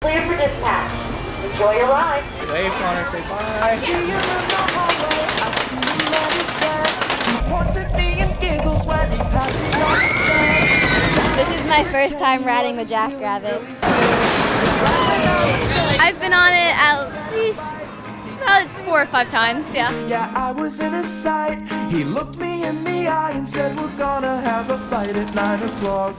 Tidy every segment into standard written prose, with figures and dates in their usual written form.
Clear for dispatch. Enjoy your ride. Wave, Connor, say bye. I see him in the hallway, I see him at his stairs. He points at me and giggles when he passes on the stairs. This is my first time riding the Jackrabbit. I've been on it at least about 4 or 5 times, yeah. Yeah, I was in his sight. He looked me in the eye and said, we're gonna have a fight at 9 o'clock.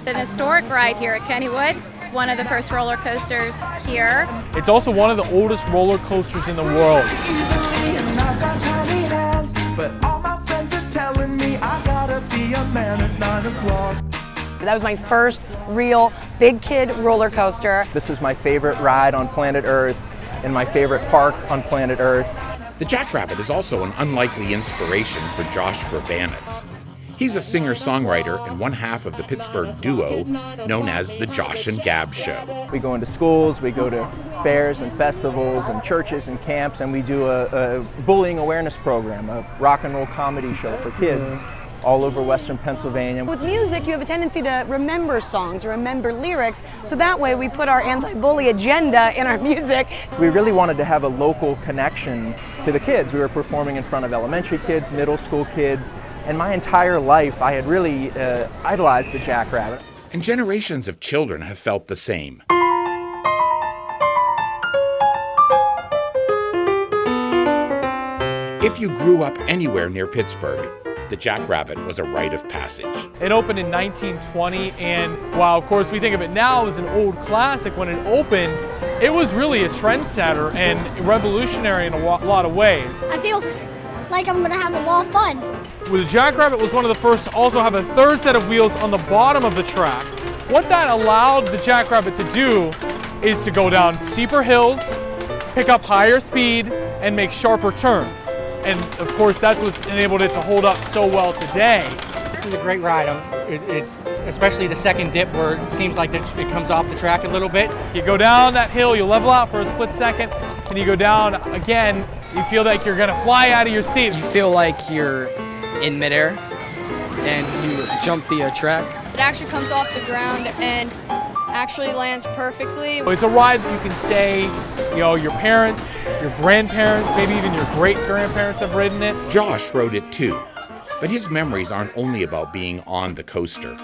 An historic ride here at Kennywood. It's one of the first roller coasters here. It's also one of the oldest roller coasters in the world. Easily, and I've got tiny hands, but all my friends are telling me I gotta be a man at 9 o'clock. That was my first real big kid roller coaster. This is my favorite ride on planet Earth and my favorite park on planet Earth. The Jackrabbit is also an unlikely inspiration for Josh Verbanets. He's a singer-songwriter and one half of the Pittsburgh duo known as the Josh and Gab Show. We go into schools, we go to fairs and festivals and churches and camps, and we do a bullying awareness program, a rock and roll comedy show for kids all over Western Pennsylvania. With music, you have a tendency to remember songs, remember lyrics, so that way we put our anti-bully agenda in our music. We really wanted to have a local connection to the kids. We were performing in front of elementary kids, middle school kids, and my entire life I had really idolized the Jackrabbit. And generations of children have felt the same. If you grew up anywhere near Pittsburgh, the Jackrabbit was a rite of passage. It opened in 1920, and while of course we think of it now as an old classic, when it opened, it was really a trendsetter and revolutionary in a lot of ways. I feel like I'm gonna have a lot of fun. Well, the Jackrabbit was one of the first to also have a third set of wheels on the bottom of the track. What that allowed the Jackrabbit to do is to go down steeper hills, pick up higher speed, and make sharper turns. And of course, that's what's enabled it to hold up so well today. This is a great ride. It's especially the second dip where it seems like it comes off the track a little bit. You go down that hill, you level out for a split second, and you go down again, you feel like you're gonna fly out of your seat. You feel like you're in midair and you jump the track. It actually comes off the ground and actually lands perfectly. It's a ride that you can say, your parents, your grandparents, maybe even your great-grandparents have ridden it. Josh rode it too, but his memories aren't only about being on the coaster.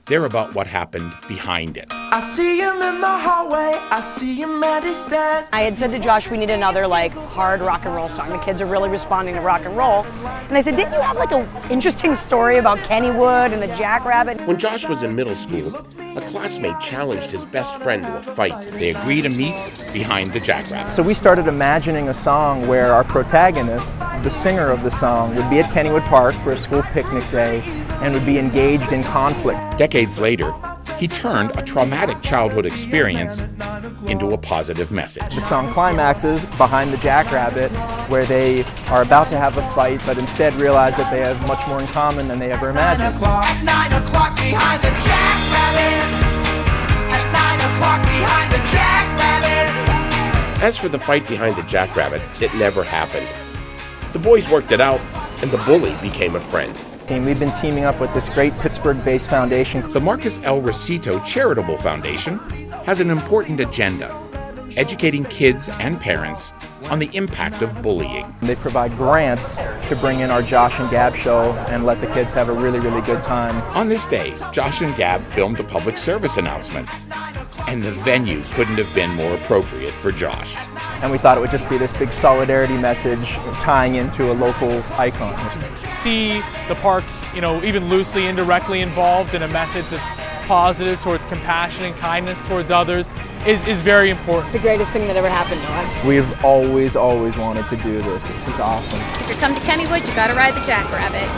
They're about what happened behind it. I see him in the hallway, I see him at his stairs. I had said to Josh, we need another hard rock and roll song. The kids are really responding to rock and roll. And I said, didn't you have an interesting story about Kennywood and the Jackrabbit? When Josh was in middle school, a classmate challenged his best friend to a fight. They agreed to meet behind the Jackrabbit. So we started imagining a song where our protagonist, the singer of the song, would be at Kennywood Park for a school picnic day and would be engaged in conflict. Decades later, he turned a traumatic childhood experience into a positive message. The song climaxes behind the Jackrabbit, where they are about to have a fight, but instead realize that they have much more in common than they ever imagined. At 9 o'clock behind the Jackrabbit. At 9 o'clock behind the Jackrabbit. As for the fight behind the Jackrabbit, it never happened. The boys worked it out, and the bully became a friend. We've been teaming up with this great Pittsburgh-based foundation. The Marcus L. Rosito Charitable Foundation has an important agenda, educating kids and parents on the impact of bullying. They provide grants to bring in our Josh and Gab show and let the kids have a really, really good time. On this day, Josh and Gab filmed a public service announcement, and the venue couldn't have been more appropriate for Josh. And we thought it would just be this big solidarity message tying into a local icon. See the park, even loosely, indirectly involved in a message that's positive towards compassion and kindness towards others is very important. The greatest thing that ever happened to us. We've always wanted to do this. This is awesome. If you come to Kennywood, you gotta ride the Jackrabbit.